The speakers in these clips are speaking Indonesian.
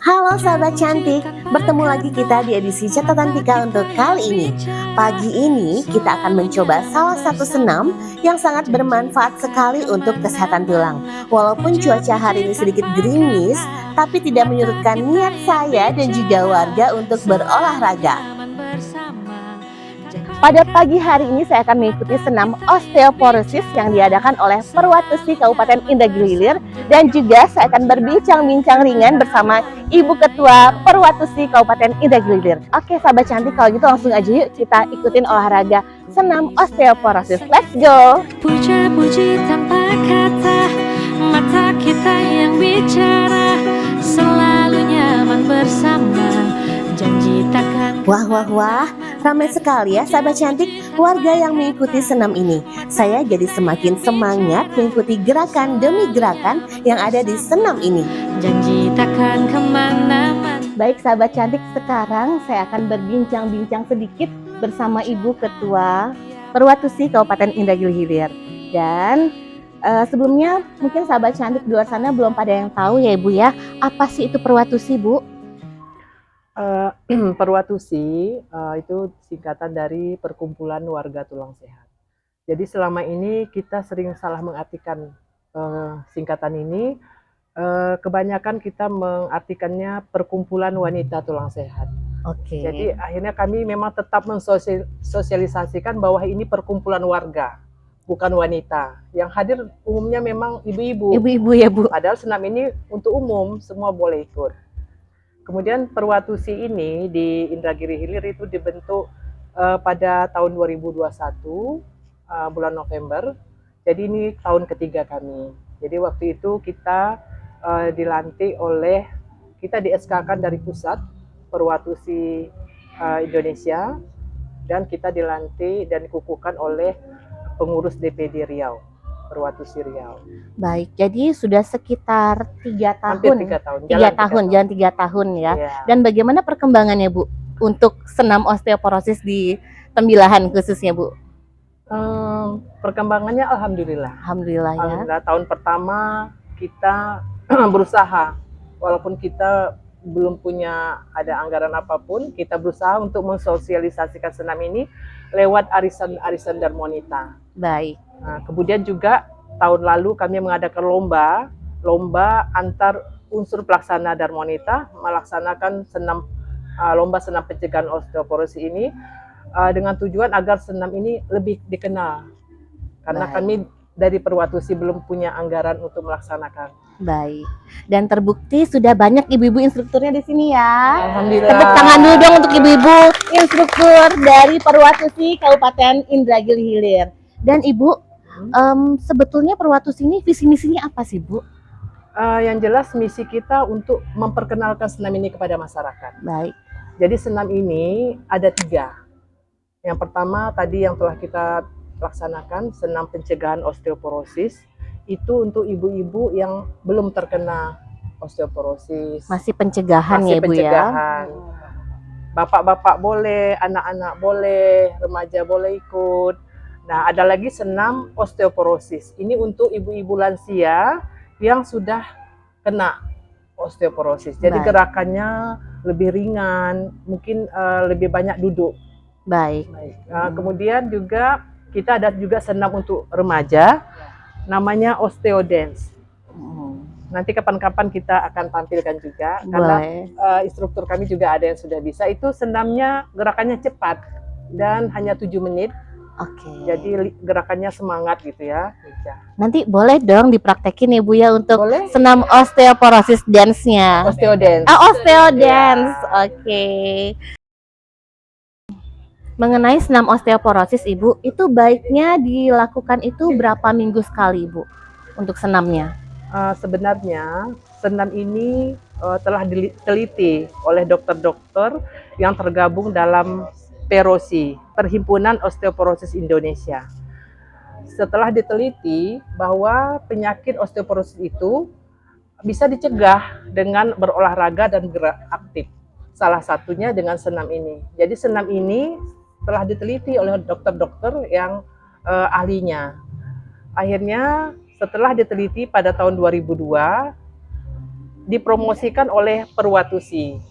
Halo sahabat cantik, bertemu lagi kita di edisi catatan Tika untuk kali ini. Pagi ini kita akan mencoba salah satu senam yang sangat bermanfaat sekali untuk kesehatan tulang. Walaupun cuaca hari ini sedikit gerimis, tapi tidak menyurutkan niat saya dan juga warga untuk berolahraga. Pada pagi hari ini saya akan mengikuti senam osteoporosis yang diadakan oleh Perwatusi Kabupaten Indragiri Hilir, dan juga saya akan berbincang-bincang ringan bersama Ibu Ketua Perwatusi Kabupaten Indragiri Hilir. Oke sahabat cantik, kalau gitu langsung aja yuk kita ikutin olahraga senam osteoporosis. Let's go! Puja-puji tanpa kata, mata kita yang bicara, selalu nyaman bersama, janji takkan. Wah, ramai sekali ya sahabat cantik warga yang mengikuti senam ini. Saya jadi semakin semangat mengikuti gerakan demi gerakan yang ada di senam ini. Janji takkan kemana-mana. Baik sahabat cantik, sekarang saya akan berbincang-bincang sedikit bersama Ibu Ketua Perwatusi Kabupaten Indragiri Hilir. Dan sebelumnya mungkin sahabat cantik di luar sana belum pada yang tahu ya Ibu ya, apa sih itu Perwatusi Bu? Perwatusi itu singkatan dari Perkumpulan Warga Tulang Sehat. Jadi selama ini kita sering salah mengartikan singkatan ini. Kebanyakan kita mengartikannya Perkumpulan Wanita Tulang Sehat. Oke. Jadi akhirnya kami memang tetap mensosialisasikan bahwa ini perkumpulan warga, bukan wanita. Yang hadir umumnya memang ibu-ibu. Ibu-ibu ya Bu. Padahal senam ini untuk umum, semua boleh ikut. Kemudian Perwatusi ini di Indragiri Hilir itu dibentuk pada tahun 2021 bulan November. Jadi ini tahun ketiga kami. Jadi waktu itu kita dilantik oleh, kita di SK-kan dari pusat Perwatusi Indonesia, dan kita dilantik dan dikukuhkan oleh pengurus DPD Riau, Perwatusi Riau. Baik, jadi sudah sekitar 3 tahun. Hampir 3 tahun. Jalan 3 tahun ya. Ya. Dan bagaimana perkembangannya Bu untuk senam osteoporosis di Tembilahan khususnya Bu? Perkembangannya alhamdulillah. Alhamdulillah ya. Alhamdulillah, tahun pertama kita berusaha, walaupun kita belum punya ada anggaran apapun, kita berusaha untuk mensosialisasikan senam ini lewat arisan-arisan Darmonita. Baik. Nah, kemudian juga tahun lalu kami mengadakan lomba antar unsur pelaksana Darmonita melaksanakan lomba senam pencegahan osteoporosis ini dengan tujuan agar senam ini lebih dikenal. Karena Baik. kami dari Perwatusi belum punya anggaran untuk melaksanakan. Baik. Dan terbukti sudah banyak ibu-ibu instrukturnya di sini ya. Alhamdulillah. Tepuk tangan dulu dong untuk ibu-ibu instruktur dari Perwatusi Kabupaten Indragiri Hilir. Dan Ibu, sebetulnya Perwatusi ini visi misinya apa sih Bu? Yang jelas misi kita untuk memperkenalkan senam ini kepada masyarakat. Baik. Jadi senam ini ada 3. Yang pertama tadi yang telah kita laksanakan, senam pencegahan osteoporosis. Itu untuk ibu-ibu yang belum terkena osteoporosis. Masih pencegahan Masih ya Ibu pencegahan. Bapak-bapak boleh, anak-anak boleh, remaja boleh ikut. Nah, ada lagi senam osteoporosis. Ini untuk ibu-ibu lansia yang sudah kena osteoporosis. Jadi Baik. gerakannya lebih ringan, mungkin lebih banyak duduk. Baik. Kemudian juga kita ada juga senam untuk remaja, namanya Osteodance. Nanti kapan-kapan kita akan tampilkan juga. Boleh. Karena instruktur kami juga ada yang sudah bisa. Itu senamnya gerakannya cepat dan hanya 7 menit. Oke. Jadi gerakannya semangat gitu ya. Nanti boleh dong dipraktekin ya Bu ya untuk Boleh. senam osteoporosis dance-nya. Osteodance. Osteodance. Oke. Mengenai senam osteoporosis Ibu, itu baiknya dilakukan itu berapa minggu sekali Ibu untuk senamnya? Sebenarnya senam ini telah diteliti oleh dokter-dokter yang tergabung dalam PEROSI, Perhimpunan Osteoporosis Indonesia. Setelah diteliti bahwa penyakit osteoporosis itu bisa dicegah dengan berolahraga dan gerak aktif. Salah satunya dengan senam ini. Jadi senam ini telah diteliti oleh dokter-dokter yang ahlinya. Akhirnya setelah diteliti pada tahun 2002, dipromosikan oleh Perwatusi.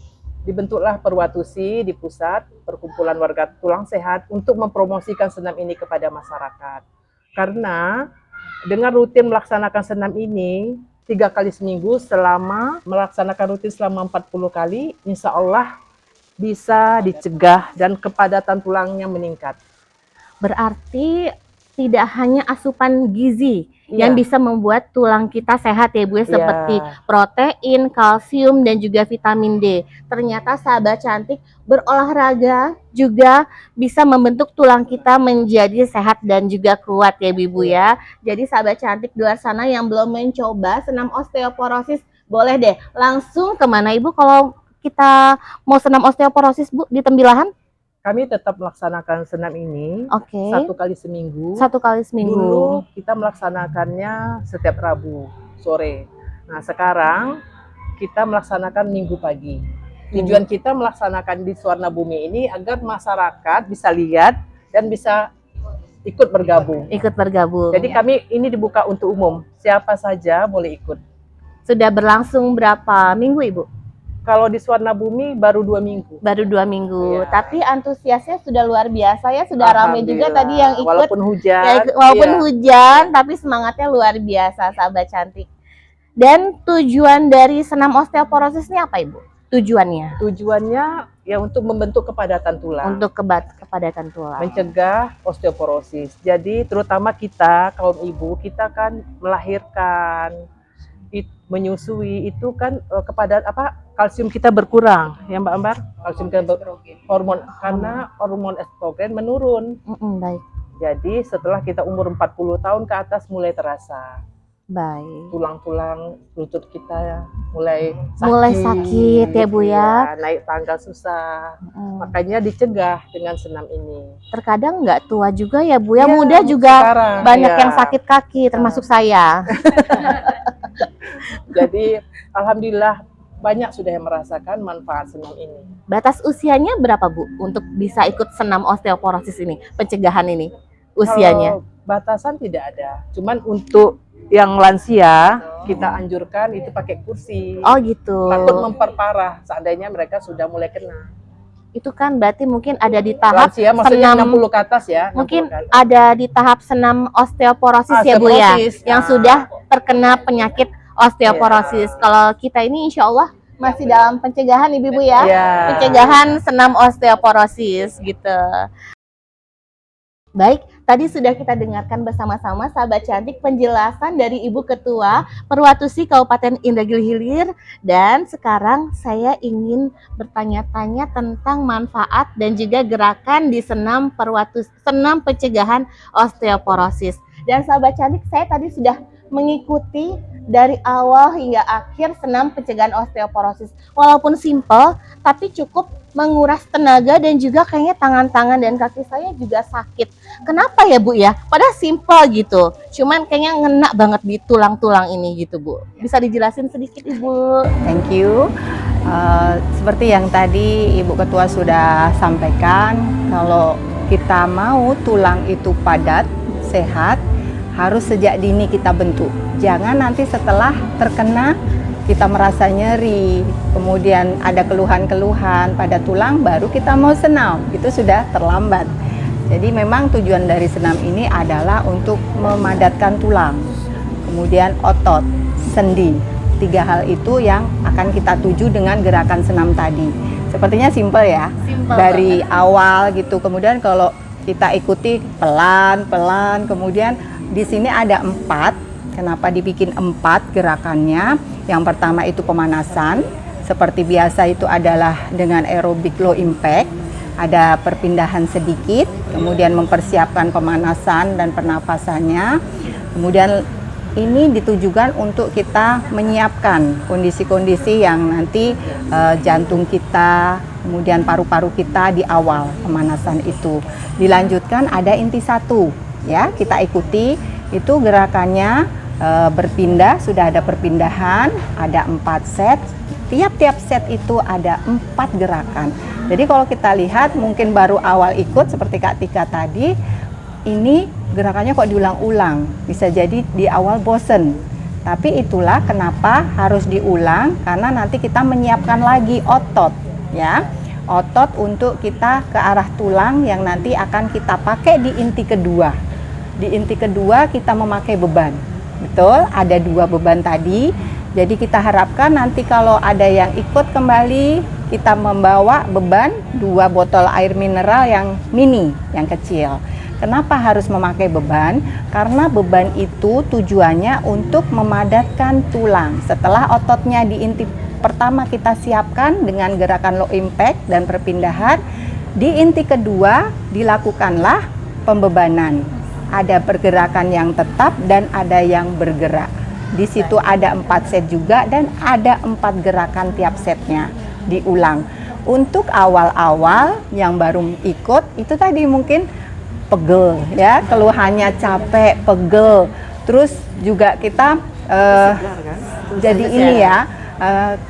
Dibentuklah Perwatusi di pusat, perkumpulan warga tulang sehat, untuk mempromosikan senam ini kepada masyarakat. Karena dengan rutin melaksanakan senam ini 3 kali seminggu, selama melaksanakan rutin selama 40 kali, insya Allah bisa dicegah dan kepadatan tulangnya meningkat. Berarti tidak hanya asupan gizi yang Iya. bisa membuat tulang kita sehat ya Bu ya, Iya. seperti protein, kalsium, dan juga vitamin D. Ternyata sahabat cantik, berolahraga juga bisa membentuk tulang kita menjadi sehat dan juga kuat ya Ibu ya. Jadi sahabat cantik di luar sana yang belum mencoba senam osteoporosis, boleh deh langsung kemana Ibu kalau kita mau senam osteoporosis Bu, di Tembilahan? Kami tetap melaksanakan senam ini Oke. 1 kali seminggu. 1 kali seminggu. Dulu kita melaksanakannya setiap Rabu sore. Nah, sekarang kita melaksanakan Minggu pagi. Tujuan kita melaksanakan di Suwarna Bumi ini agar masyarakat bisa lihat dan bisa ikut bergabung. Ikut bergabung. Jadi kami ini dibuka untuk umum. Siapa saja boleh ikut. Sudah berlangsung berapa minggu Ibu? Kalau di Suwarna Bumi baru 2 minggu. Baru 2 minggu. Iya. Tapi antusiasnya sudah luar biasa ya. Sudah ramai juga Alhamdulillah. tadi yang ikut. Walaupun hujan. Ya, walaupun iya. hujan, tapi semangatnya luar biasa sahabat cantik. Dan tujuan dari senam osteoporosis ini apa Ibu? Tujuannya? Tujuannya ya untuk membentuk kepadatan tulang. Untuk kepadatan tulang. Mencegah osteoporosis. Jadi terutama kita kaum ibu, kita kan melahirkan, menyusui itu kan kepada kalsium kita berkurang ya Mbak Ambar, kalsium kita hormon karena hormon estrogen menurun. Baik. Jadi setelah kita umur 40 tahun ke atas mulai terasa. Baik. Tulang-tulang lutut kita mulai sakit ya Bu ya. Naik tangga susah. Makanya dicegah dengan senam ini. Terkadang nggak tua juga ya Bu ya, Iya, muda juga sekarang, banyak iya. yang sakit kaki termasuk saya. Jadi alhamdulillah banyak sudah yang merasakan manfaat senam ini. Batas usianya berapa Bu untuk bisa ikut senam osteoporosis ini, pencegahan ini? Usianya? Kalau batasan tidak ada. Cuman untuk yang lansia kita anjurkan itu pakai kursi. Oh gitu. Takut memperparah seandainya mereka sudah mulai kena. Itu kan berarti mungkin ada di tahap Lansia maksudnya senam, 60 ke atas ya. 60 mungkin ke atas. ada di tahap senam osteoporosis ya Bu ya, Osteoporosis. yang sudah terkena penyakit osteoporosis. Kalau kita ini insya Allah masih dalam pencegahan Ibu ya, Iya. pencegahan senam osteoporosis gitu. Baik, tadi sudah kita dengarkan bersama-sama sahabat cantik penjelasan dari Ibu Ketua Perwatusi Kabupaten Indragiri Hilir, dan sekarang saya ingin bertanya-tanya tentang manfaat dan juga gerakan di senam pencegahan osteoporosis. Dan sahabat cantik, saya tadi sudah mengikuti dari awal hingga akhir senam pencegahan osteoporosis. Walaupun simple, tapi cukup menguras tenaga dan juga kayaknya tangan-tangan dan kaki saya juga sakit. Kenapa ya Bu ya? Padahal simple gitu, cuman kayaknya ngena banget di tulang-tulang ini gitu Bu. Bisa dijelasin sedikit Ibu? Thank you. Seperti yang tadi Ibu Ketua sudah sampaikan, kalau kita mau tulang itu padat, sehat, harus sejak dini kita bentuk. Jangan nanti setelah terkena kita merasa nyeri, kemudian ada keluhan-keluhan pada tulang, baru kita mau senam, itu sudah terlambat. Jadi memang tujuan dari senam ini adalah untuk memadatkan tulang, kemudian otot, sendi. 3 hal itu yang akan kita tuju dengan gerakan senam tadi. Sepertinya simple ya, Simple dari awal gitu. Kemudian kalau kita ikuti pelan-pelan, kemudian di sini ada 4. Kenapa dibikin 4 gerakannya? Yang pertama itu pemanasan, seperti biasa itu adalah dengan aerobik low impact, ada perpindahan sedikit, kemudian mempersiapkan pemanasan dan pernapasannya. Kemudian ini ditujukan untuk kita menyiapkan kondisi-kondisi yang nanti jantung kita, kemudian paru-paru kita di awal pemanasan itu. Dilanjutkan ada inti 1, ya kita ikuti itu gerakannya. Berpindah, sudah ada perpindahan, ada 4 set. Tiap-tiap set itu ada 4 gerakan. Jadi kalau kita lihat mungkin baru awal ikut seperti Kak Tika tadi, ini gerakannya kok diulang-ulang. Bisa jadi di awal bosen. Tapi itulah kenapa harus diulang, karena nanti kita menyiapkan lagi otot ya. Otot untuk kita ke arah tulang yang nanti akan kita pakai di inti kedua. Di inti kedua kita memakai beban. Betul, ada 2 beban tadi. Jadi kita harapkan nanti kalau ada yang ikut kembali, kita membawa beban 2 botol air mineral yang mini, yang kecil. Kenapa harus memakai beban? Karena beban itu tujuannya untuk memadatkan tulang. Setelah ototnya di inti pertama kita siapkan dengan gerakan low impact dan perpindahan, di inti kedua dilakukanlah pembebanan. Ada pergerakan yang tetap dan ada yang bergerak. Di situ ada 4 set juga dan ada 4 gerakan tiap setnya diulang. Untuk awal-awal yang baru ikut itu tadi mungkin pegel ya, keluhannya capek, pegel. Terus juga kita jadi ini ya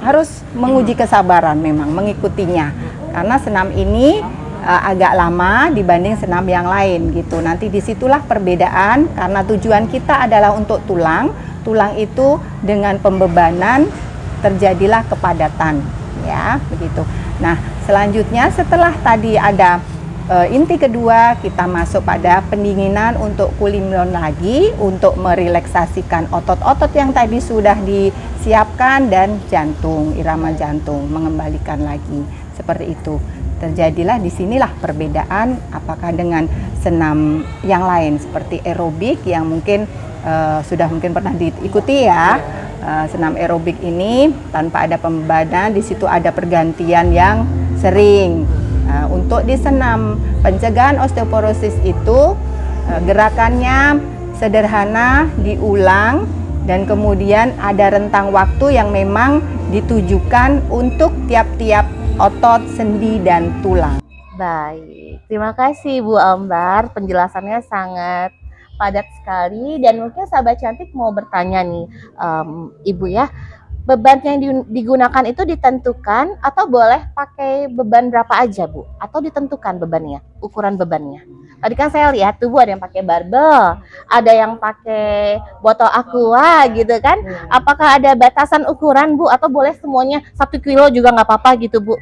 harus menguji kesabaran memang mengikutinya. Karena senam ini agak lama dibanding senam yang lain gitu. Nanti disitulah perbedaan karena tujuan kita adalah untuk tulang. Tulang itu dengan pembebanan terjadilah kepadatan ya begitu. Nah selanjutnya setelah tadi ada inti kedua kita masuk pada pendinginan untuk cooling down lagi untuk merelaksasikan otot-otot yang tadi sudah disiapkan dan jantung, irama jantung mengembalikan lagi seperti itu. Terjadilah disinilah perbedaan apakah dengan senam yang lain seperti aerobik yang mungkin sudah mungkin pernah diikuti ya. Senam aerobik ini tanpa ada pembebanan, di situ ada pergantian yang sering. Untuk di senam pencegahan osteoporosis itu gerakannya sederhana, diulang dan kemudian ada rentang waktu yang memang ditujukan untuk tiap-tiap otot, sendi dan tulang. Baik, terima kasih Bu Ambar, penjelasannya sangat padat sekali. Dan mungkin sahabat cantik mau bertanya nih Ibu ya, beban yang digunakan itu ditentukan atau boleh pakai beban berapa aja Bu? Atau ditentukan bebannya, ukuran bebannya? Tadi kan saya lihat tuh Bu ada yang pakai barbel, ada yang pakai botol aqua gitu kan. Apakah ada batasan ukuran Bu atau boleh semuanya 1 kilo juga nggak apa-apa gitu Bu?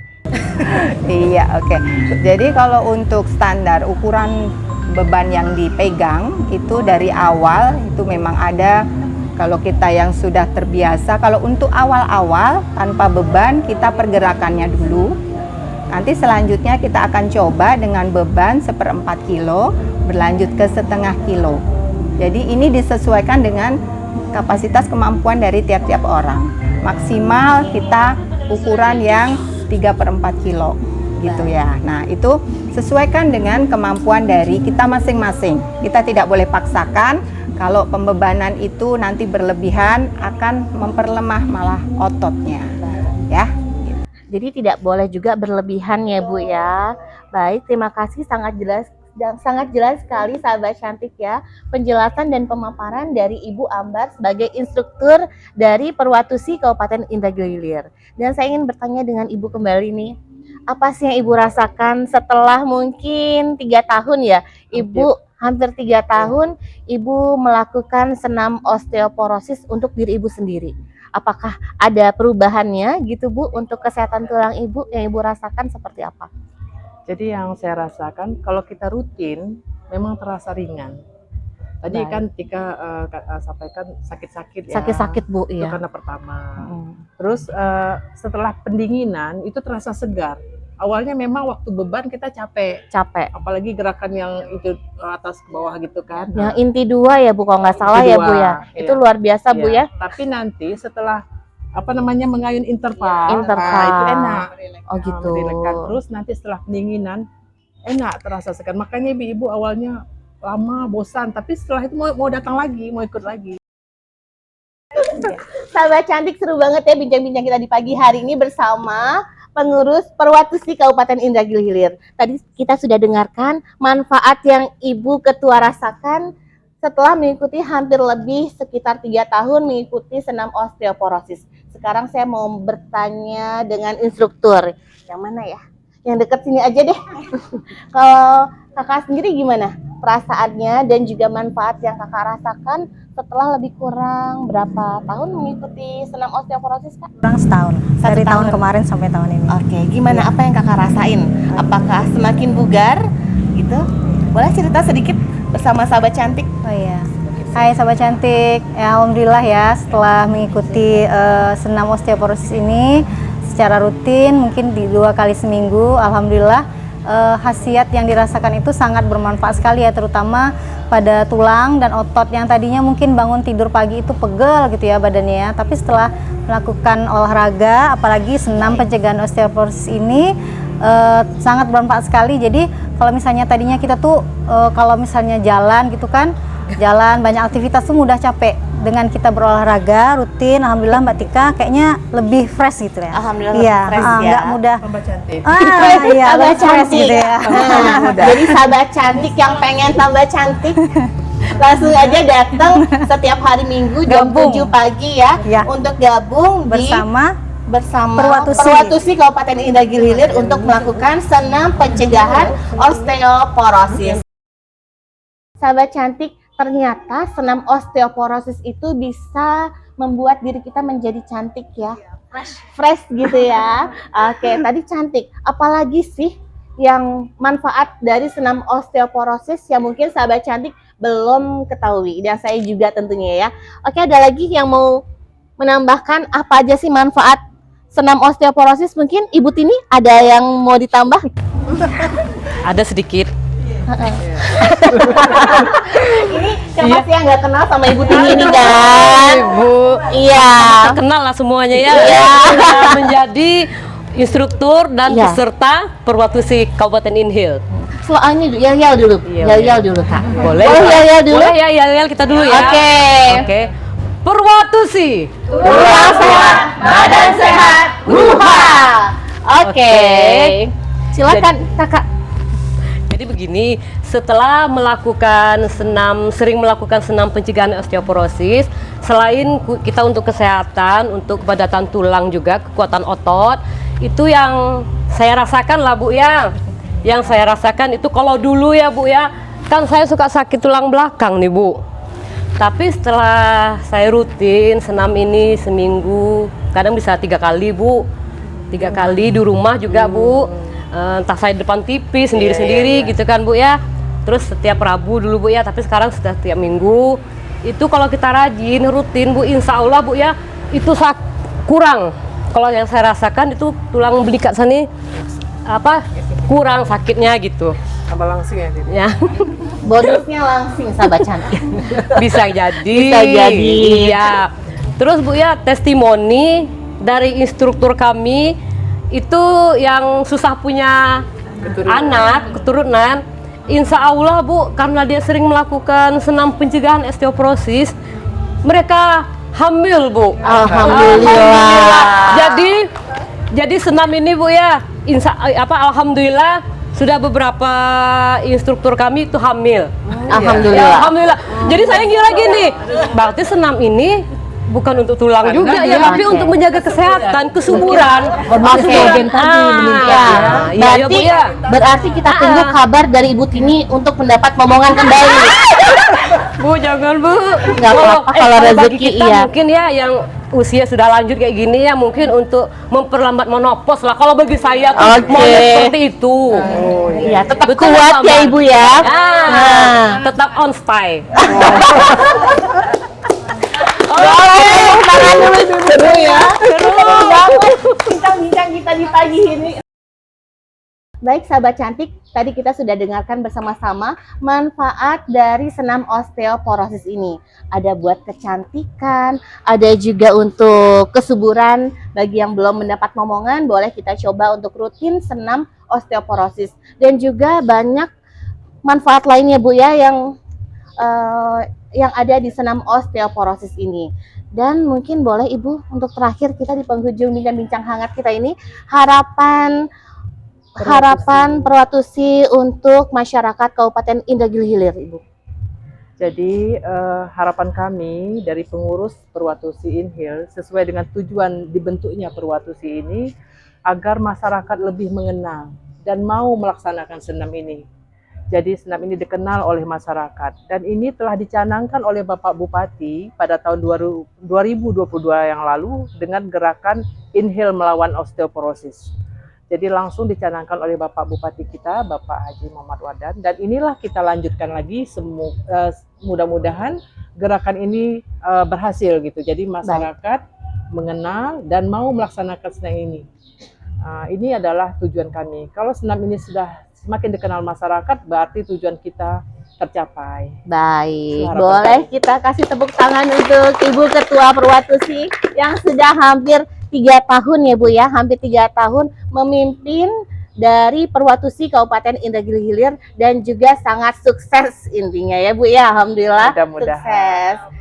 Iya, oke. Jadi kalau untuk standar ukuran beban yang dipegang itu dari awal itu memang ada. Kalau kita yang sudah terbiasa, kalau untuk awal-awal tanpa beban kita pergerakannya dulu. Nanti selanjutnya kita akan coba dengan beban 1/4 kilo berlanjut ke 1/2 kilo. Jadi ini disesuaikan dengan kapasitas kemampuan dari tiap-tiap orang. Maksimal kita ukuran yang 3/4 kilo gitu ya. Nah itu sesuaikan dengan kemampuan dari kita masing-masing. Kita tidak boleh paksakan. Kalau pembebanan itu nanti berlebihan akan memperlemah malah ototnya ya. Jadi tidak boleh juga berlebihan ya Bu ya. Baik, terima kasih, sangat jelas sekali sahabat cantik ya penjelasan dan pemaparan dari Ibu Ambar sebagai instruktur dari Perwatusi Kabupaten Indragiri Hilir. Dan saya ingin bertanya dengan Ibu kembali nih, apa sih yang Ibu rasakan setelah mungkin 3 tahun ya Ibu, hampir 3 tahun Ibu melakukan senam osteoporosis untuk diri Ibu sendiri? Apakah ada perubahannya gitu Bu untuk kesehatan tulang Ibu yang Ibu rasakan seperti apa? Jadi yang saya rasakan kalau kita rutin memang terasa ringan. Tadi Baik. kan Tika sampaikan sakit-sakit ya. Sakit-sakit Bu Itu ya. karena pertama. Terus setelah pendinginan itu terasa segar. Awalnya memang waktu beban kita capek, apalagi gerakan yang itu atas ke bawah gitu kan. Yang inti 2 ya Bu kalau nggak salah ya Bu ya. Iya. Itu luar biasa Bu ya. Tapi nanti setelah mengayun interval, Interval. itu enak. Oh gitu. Merilekkan. Terus nanti setelah pendinginan enak terasa segar. Makanya ibu-ibu awalnya lama bosan, tapi setelah itu mau datang lagi, mau ikut lagi. Sahabat cantik, seru banget ya bincang-bincang kita di pagi hari ini bersama pengurus Perwatusi Kabupaten Indragiri Hilir. Tadi kita sudah dengarkan manfaat yang Ibu Ketua rasakan setelah mengikuti hampir lebih sekitar 3 tahun mengikuti senam osteoporosis. Sekarang saya mau bertanya dengan instruktur. Yang mana ya? Yang dekat sini aja deh. Kalau kakak sendiri gimana? perasaannya dan juga manfaat yang kakak rasakan setelah lebih kurang berapa tahun mengikuti senam osteoporosis, Kak? Kurang setahun, dari tahun tahun. kemarin sampai tahun ini. Oke, gimana apa yang kakak rasain? Apakah semakin bugar gitu? Boleh cerita sedikit bersama sahabat cantik? Oh iya. Hai sahabat cantik, ya, alhamdulillah ya setelah mengikuti senam osteoporosis ini secara rutin mungkin di 2 kali seminggu, alhamdulillah khasiat yang dirasakan itu sangat bermanfaat sekali ya, terutama pada tulang dan otot yang tadinya mungkin bangun tidur pagi itu pegel gitu ya badannya ya, tapi setelah melakukan olahraga apalagi senam pencegahan osteoporosis ini sangat bermanfaat sekali. Jadi kalau misalnya tadinya kita tuh kalau misalnya jalan gitu kan, jalan banyak aktivitas tuh mudah capek, dengan kita berolahraga rutin, alhamdulillah Mbak Tika kayaknya lebih fresh gitu ya. Alhamdulillah Iya, lebih fresh ya. nggak mudah. Tambah cantik. Iya, Tambah lebih fresh cantik. gitu ya. Jadi sahabat cantik yang pengen tambah cantik langsung aja datang setiap hari Minggu jam Gabung. 7 pagi ya, Ya. untuk gabung Bersama bersama Perwatusi. Perwatusi Kabupaten Indragiri Hilir untuk melakukan senam pencegahan osteoporosis. Sahabat cantik, ternyata senam osteoporosis itu bisa membuat diri kita menjadi cantik ya. Fresh gitu ya. Oke, tadi cantik. Apalagi sih yang manfaat dari senam osteoporosis yang mungkin sahabat cantik belum ketahui, dan saya juga tentunya ya. Oke, ada lagi yang mau menambahkan apa aja sih manfaat senam osteoporosis? Mungkin Ibu Tini ada yang mau ditambah? Ada sedikit. Ini siapa sih yang nggak kenal sama Ibu Tini ini kan? Ibu. Iya. Kenal lah semuanya ya. Iya. Sudah menjadi instruktur dan Iya. peserta Perwatusi Kabupaten Inhil. Soalnya yel-yel dulu. Iya, Yel-yel dulu, Kak. Boleh? yel-yel dulu? Boleh ya, yel-yel kita dulu ya. Oke. Oke. Perwatusi. Tulang sehat, badan sehat, ruha. Oke. Silakan, Kakak. Jadi begini, setelah sering melakukan senam pencegahan osteoporosis, selain kita untuk kesehatan, untuk kepadatan tulang juga, kekuatan otot, itu yang saya rasakan lah Bu ya. Yang saya rasakan itu kalau dulu ya Bu ya, kan saya suka sakit tulang belakang nih Bu. Tapi setelah saya rutin senam ini seminggu, kadang bisa 3 kali Bu. 3 kali di rumah juga Bu. Entah saya depan TV sendiri-sendiri gitu kan Bu ya. Terus setiap Rabu dulu Bu ya, tapi sekarang sudah setiap minggu. Itu kalau kita rajin, rutin Bu, insya Allah Bu ya, itu kurang. Kalau yang saya rasakan itu tulang belikat sini kurang sakitnya gitu. Tambah langsing ya. Tini? Ya. Bonusnya langsing, sahabat cantik. Bisa jadi. Bisa jadi. Iya. Terus Bu ya, testimoni dari instruktur kami itu yang susah punya keturunan, insya Allah Bu, karena dia sering melakukan senam pencegahan osteoporosis, mereka hamil Bu. Alhamdulillah. Jadi senam ini Bu ya, alhamdulillah sudah beberapa instruktur kami itu hamil. Alhamdulillah. Ya, alhamdulillah. Jadi saya ngira gini, berarti senam ini bukan untuk tulang juga ya, tapi untuk menjaga kesehatan, kesuburan. Berarti kita tunggu kabar dari Ibu Tini untuk mendapat momongan kembali. Bu, jangan Bu. Nggak apa-apa kalau bagi rezeki, kita iya. mungkin ya yang usia sudah lanjut kayak gini ya, mungkin untuk memperlambat menopause lah. Kalau bagi saya tuh Oke. maunya seperti itu. Iya, tetap Betul, kuat Pak, ya Mbak? Ibu ya. Tetap on style. Tangan dulu Ibu ya. Seru banget bincang-bincang kita di pagi ini. Baik sahabat cantik, tadi kita sudah dengarkan bersama-sama manfaat dari senam osteoporosis ini. Ada buat kecantikan, ada juga untuk kesuburan. Bagi yang belum mendapat momongan, boleh kita coba untuk rutin senam osteoporosis. Dan juga banyak manfaat lainnya Bu ya yang ada di senam osteoporosis ini. Dan mungkin boleh Ibu untuk terakhir kita di penghujung bincang-bincang hangat kita ini, harapan Perwatusi untuk masyarakat Kabupaten Indragiri Hilir, Ibu. Jadi harapan kami dari pengurus Perwatusi Inhil sesuai dengan tujuan dibentuknya Perwatusi ini agar masyarakat lebih mengenal dan mau melaksanakan senam ini. Jadi senam ini dikenal oleh masyarakat dan ini telah dicanangkan oleh Bapak Bupati pada tahun 2022 yang lalu dengan gerakan Inhale Melawan Osteoporosis. Jadi langsung dicanangkan oleh Bapak Bupati kita, Bapak Haji Muhammad Wadan, dan inilah kita lanjutkan lagi, mudah-mudahan gerakan ini berhasil gitu. Jadi masyarakat mengenal dan mau melaksanakan senam ini. Ini adalah tujuan kami. Kalau senam ini sudah semakin dikenal masyarakat, berarti tujuan kita tercapai. Baik, Harapan boleh kami. kita kasih tepuk tangan untuk Ibu Ketua Perwatusi yang sudah hampir 3 tahun ya Bu ya, hampir 3 tahun memimpin dari Perwatusi Kabupaten Indragiri Hilir dan juga sangat sukses intinya ya Bu ya, alhamdulillah Mudah-mudahan. sukses.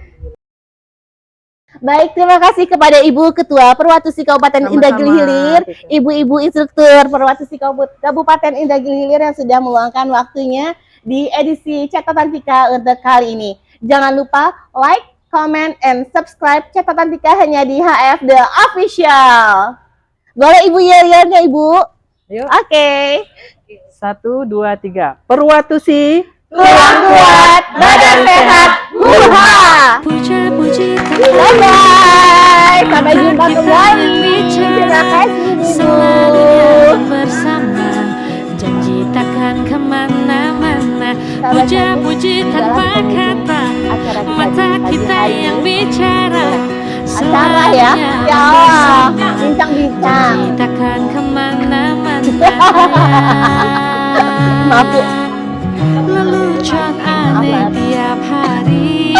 Baik, terima kasih kepada Ibu Ketua Perwatusi Kabupaten Sama-sama. Indragiri Hilir, ibu-ibu instruktur Perwatusi Kabupaten Indragiri Hilir yang sudah meluangkan waktunya di edisi Catatan Tika untuk kali ini. Jangan lupa like, comment, and subscribe Catatan Tika hanya di HF The Official. Boleh Ibu yel-yelnya Ibu? Yuk. Oke. 1, 2, 3. Perwatusi. Tulang kuat, badan sehat, huha. Puja-puji Bye-bye. Sampai jumpa kembali. Terima kasih Ibu. selalu bersama, janji takkan kemana-mana. Puja-puji tanpa kata, mata kita yang bicara. Acara ya, ya Allah, bincang-bincang. Janji takkan kemana-mana. Maaf Bu. Lelucon aneh tiap hari.